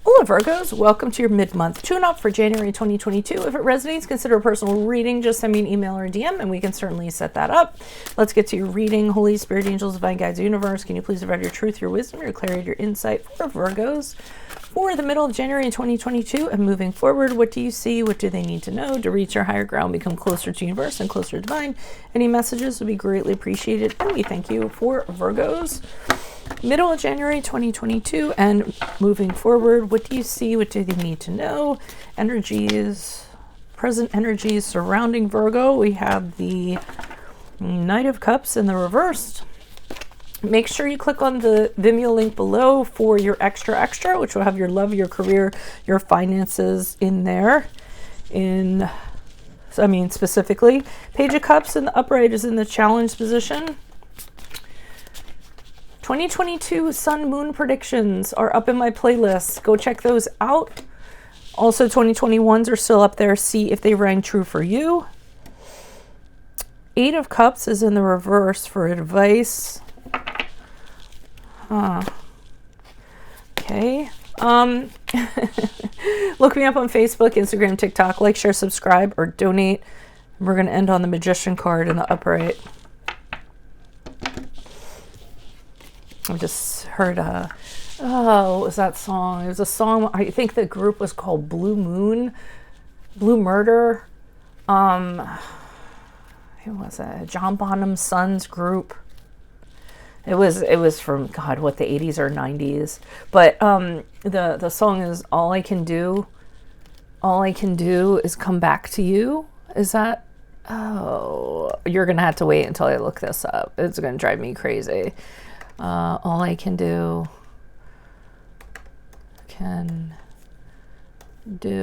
Hola Virgos, welcome to your mid-month tune-up for January 2022. If it resonates, consider a personal reading. Just send me an email or a DM and we can certainly set that up. Let's get to your reading. Holy Spirit, Angels, Divine Guides, Universe, can you please provide your truth, your wisdom, your clarity, your insight for Virgos for the middle of January 2022 and moving forward? What do you see? What do they need to know to reach your higher ground, become closer to Universe and closer to Divine? Any messages would be greatly appreciated and we thank you for Virgos. Middle of January 2022 and moving forward, what do you see? What do they need to know? Energies, present energies surrounding Virgo. We have the Knight of Cups in the reverse. Make sure you click on the Vimeo link below for your extra, which will have your love, your career, your finances in there. Specifically, Page of Cups in the upright is in the challenge position. 2022 Sun Moon predictions are up in my playlist. Go check those out. Also, 2021s are still up there. See if they rang true for you. 8 of Cups is in the reverse for advice. Okay. Look me up on Facebook, Instagram, TikTok. Like, share, subscribe, or donate. We're going to end on the Magician card in the upright. I just heard what was that song? It was a song, I think the group was called Blue Murder. Who was it? John Bonham's Sons group. It was from the 80s or 90s. But the song is All I Can Do is Come Back to You. Is that? Oh, you're gonna have to wait until I look this up. It's gonna drive me crazy. All I can do,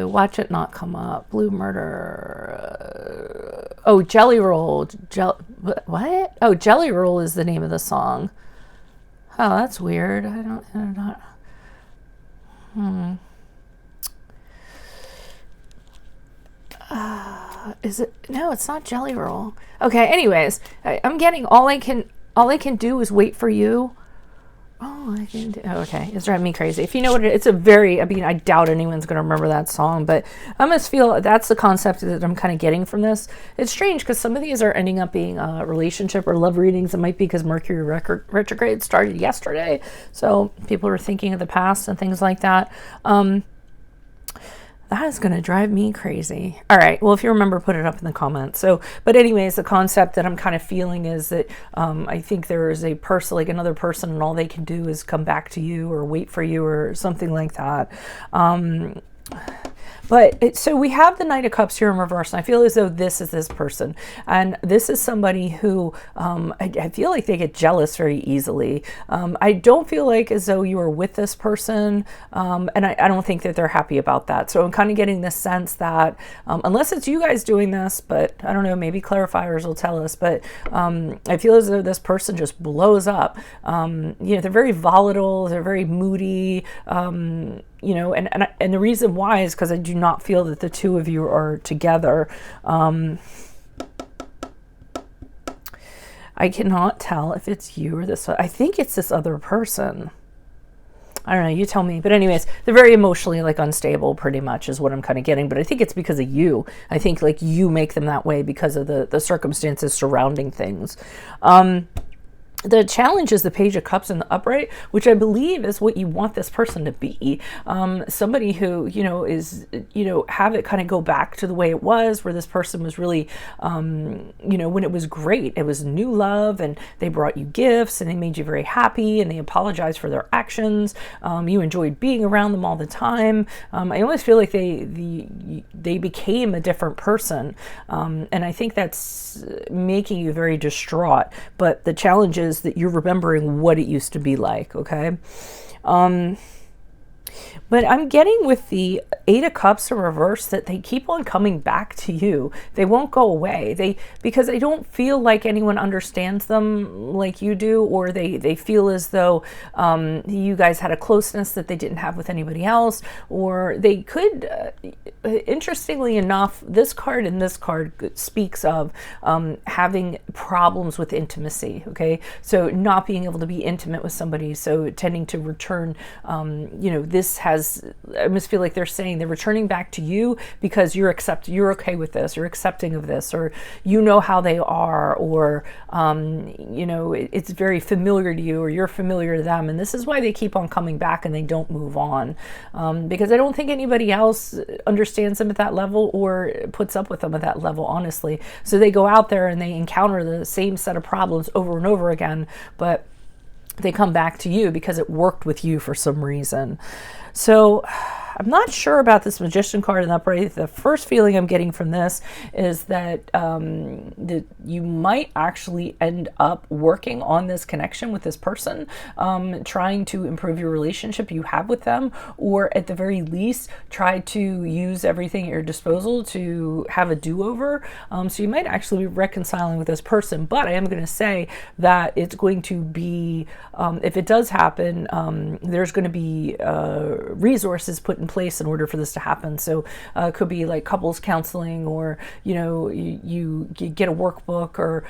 watch it not come up. Blue Murder. Jelly Roll. What? Oh, Jelly Roll is the name of the song. Oh, that's weird. Is it? No, it's not Jelly Roll. Okay, anyways, I'm getting All I Can Do is Wait for You. All I can do. Okay, it's driving me crazy. If you know what it's a very, I doubt anyone's going to remember that song, but I must feel that's the concept that I'm kind of getting from this. It's strange because some of these are ending up being relationship or love readings. It might be because Mercury retrograde started yesterday. So people are thinking of the past and things like that. That is going to drive me crazy. All right. Well, if you remember, put it up in the comments. But anyways, the concept that I'm kind of feeling is that I think there is a person, like another person, and all they can do is come back to you or wait for you or something like that. So we have the Knight of Cups here in reverse, and I feel as though this is this person. And this is somebody who I feel like they get jealous very easily. I don't feel like as though you are with this person, and I don't think that they're happy about that. So I'm kind of getting this sense that, unless it's you guys doing this, but I don't know, maybe clarifiers will tell us, but I feel as though this person just blows up. They're very volatile, they're very moody, and the reason why is because I do not feel that the two of you are together. I cannot tell if it's you or this. I think it's this other person. I don't know, you tell me. But anyways, they're very emotionally unstable pretty much is what I'm kind of getting. But I think it's because of you. I think you make them that way because of the circumstances surrounding things. The challenge is the Page of Cups in the upright, which I believe is what you want this person to be. Somebody who, is, have it kind of go back to the way it was, where this person was really, when it was great, it was new love and they brought you gifts and they made you very happy and they apologized for their actions. You enjoyed being around them all the time. I always feel like they became a different person. And I think that's making you very distraught. But the challenge is that you're remembering what it used to be like, okay? But I'm getting with the 8 of Cups in reverse that they keep on coming back to you. They won't go away. Because they don't feel like anyone understands them like you do, or they feel as though you guys had a closeness that they didn't have with anybody else, or they could interestingly enough, this card and this card speaks of having problems with intimacy. Okay, so not being able to be intimate with somebody, so tending to return. This has. I almost feel like they're saying they're returning back to you because you're okay with this, you're accepting of this, or you know how they are, or it's very familiar to you, or you're familiar to them, and this is why they keep on coming back and they don't move on, because I don't think anybody else understands them at that level or puts up with them at that level, honestly. So they go out there and they encounter the same set of problems over and over again, but they come back to you because it worked with you for some reason. So I'm not sure about this Magician card in the upright. The first feeling I'm getting from this is that you might actually end up working on this connection with this person, trying to improve your relationship you have with them, or at the very least, try to use everything at your disposal to have a do-over. So you might actually be reconciling with this person, but I am going to say that it's going to be, if it does happen, there's going to be resources put in place in order for this to happen. So it could be like couples counseling, or you get a workbook, or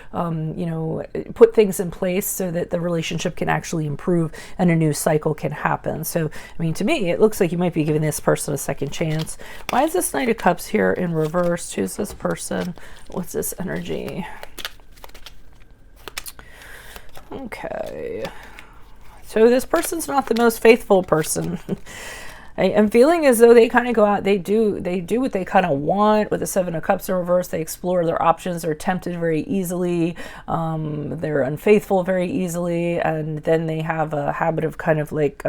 put things in place so that the relationship can actually improve and a new cycle can happen. So I mean, to me, it looks like you might be giving this person a second chance. Why is this Knight of Cups here in reverse? Who's this person? What's this energy? Okay, so this person's not the most faithful person. I'm feeling as though they kind of go out, they do what they kind of want with the Seven of Cups in reverse. They explore their options. They're tempted very easily. They're unfaithful very easily. And then they have a habit of kind of like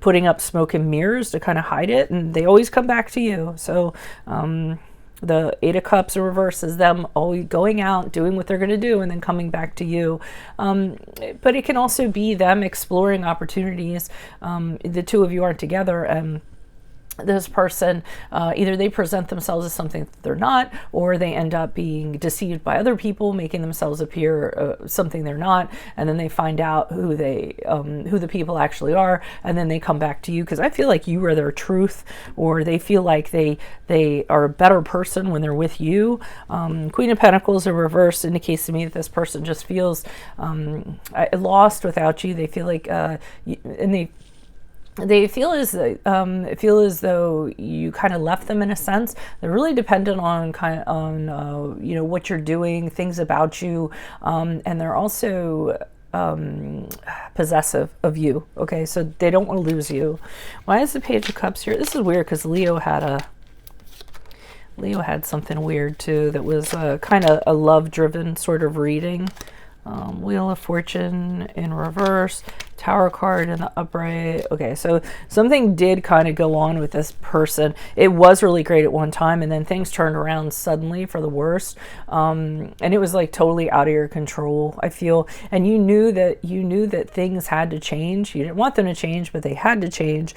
putting up smoke and mirrors to kind of hide it. And they always come back to you. So the Eight of Cups in reverse is them always going out, doing what they're going to do, and then coming back to you. But it can also be them exploring opportunities. The two of you aren't together, and this person, either they present themselves as something that they're not, or they end up being deceived by other people, making themselves appear something they're not, and then they find out who the people actually are, and then they come back to you, because I feel like you are their truth, or they feel like they are a better person when they're with you. Queen of Pentacles in reverse indicates to me that this person just feels lost without you. They feel like they feel as though you kind of left them in a sense. They're really dependent on what you're doing, things about you, and they're also possessive of you. Okay, so they don't want to lose you. Why is the Page of Cups here? This is weird because Leo had something weird too that was kind of a love-driven sort of reading. Wheel of Fortune in reverse, Tower card in the upright. Okay, so something did kind of go on with this person. It was really great at one time, and then things turned around suddenly for the worst. And it was like totally out of your control, I feel. And you knew that things had to change. You didn't want them to change, but they had to change.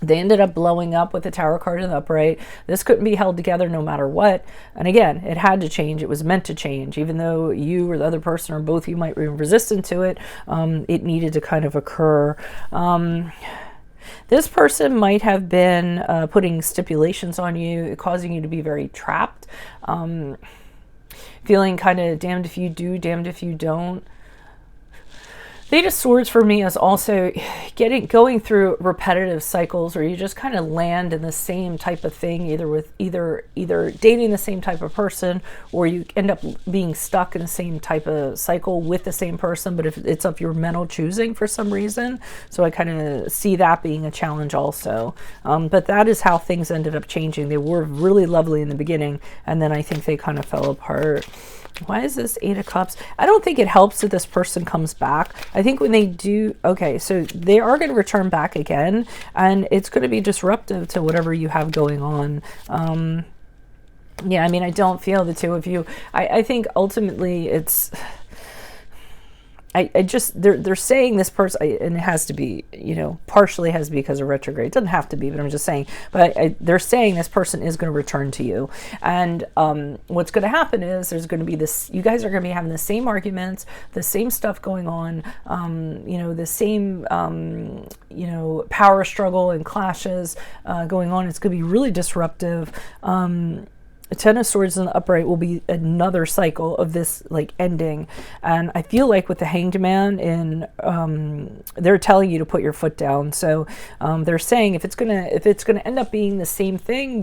They ended up blowing up with the Tower card in the upright. This couldn't be held together no matter what. And again, it had to change. It was meant to change. Even though you or the other person or both of you might be resistant to it, it needed to kind of occur. This person might have been putting stipulations on you, causing you to be very trapped. Feeling kind of damned if you do, damned if you don't. The Eight of Swords for me is also going through repetitive cycles where you just kind of land in the same type of thing, either dating the same type of person, or you end up being stuck in the same type of cycle with the same person, but if it's of your mental choosing for some reason. So I kind of see that being a challenge also. But that is how things ended up changing. They were really lovely in the beginning, and then I think they kind of fell apart. Why is this Eight of Cups? I don't think it helps that this person comes back. I think when they do, okay, so they are going to return back again, and it's going to be disruptive to whatever you have going on. Yeah, I mean, I don't feel the two of you. I think ultimately I just, they're saying this person, and it has to be, partially has to be because of retrograde. It doesn't have to be, but I'm just saying, but they're saying this person is going to return to you. And what's going to happen is there's going to be this, you guys are going to be having the same arguments, the same stuff going on, the same, power struggle and clashes going on. It's going to be really disruptive. Ten of Swords in the upright will be another cycle of this like ending, and I feel like with the Hanged Man in, they're telling you to put your foot down. So they're saying if it's gonna end up being the same thing,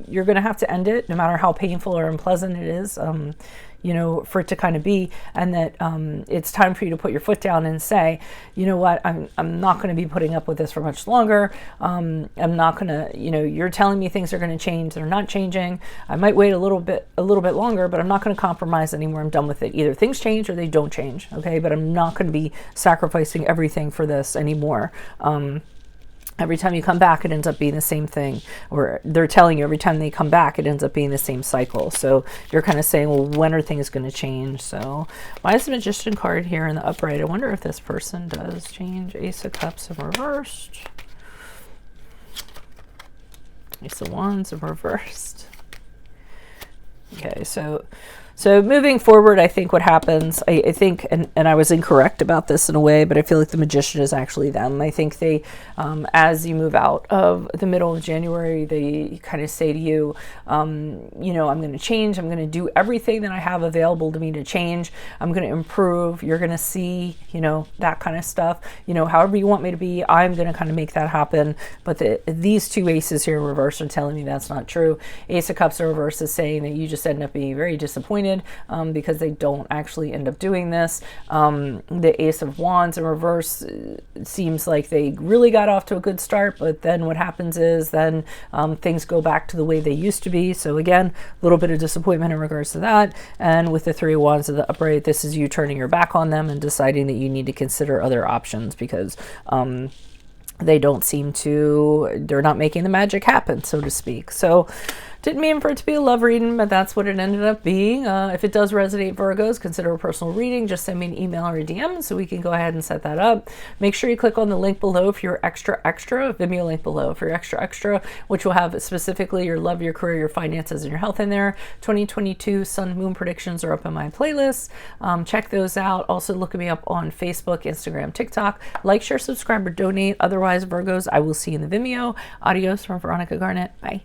you're gonna have to end it, no matter how painful or unpleasant it is. For it to kind of be, and that it's time for you to put your foot down and say, you know what, I'm not going to be putting up with this for much longer. I'm not going to, you're telling me things are going to change. They're not changing. I might wait a little bit longer, but I'm not going to compromise anymore. I'm done with it. Either things change or they don't change. Okay. But I'm not going to be sacrificing everything for this anymore. Every time you come back, it ends up being the same thing. Or they're telling you every time they come back, it ends up being the same cycle. So you're kind of saying, well, when are things going to change? So why is the Magician card here in the upright? I wonder if this person does change. Ace of Cups in reversed. Ace of Wands in reversed. Okay, so moving forward, I think what happens, I think, and I was incorrect about this in a way, but I feel like the Magician is actually them. I think they, as you move out of the middle of January, they kind of say to you, I'm going to change. I'm going to do everything that I have available to me to change. I'm going to improve. You're going to see, that kind of stuff. However you want me to be, I'm going to kind of make that happen. But these two aces here in reverse are telling me that's not true. Ace of Cups in reverse is saying that you just end up being very disappointed because they don't actually end up doing this. The Ace of Wands in reverse seems like they really got off to a good start, but then what happens is then things go back to the way they used to be. So again, a little bit of disappointment in regards to that. And with the Three of Wands in the upright, this is you turning your back on them and deciding that you need to consider other options because they don't seem to, they're not making the magic happen, so to speak. So didn't mean for it to be a love reading, but that's what it ended up being. If it does resonate, Virgos, consider a personal reading. Just send me an email or a DM so we can go ahead and set that up. Make sure you click on the link below for your extra, Vimeo link below for your extra, which will have specifically your love, your career, your finances, and your health in there. 2022 Sun Moon predictions are up in my playlist. Check those out. Also look me up on Facebook, Instagram, TikTok. Like, share, subscribe, or donate. Otherwise, Virgos, I will see you in the Vimeo. Adios from Veronica Garnett. Bye.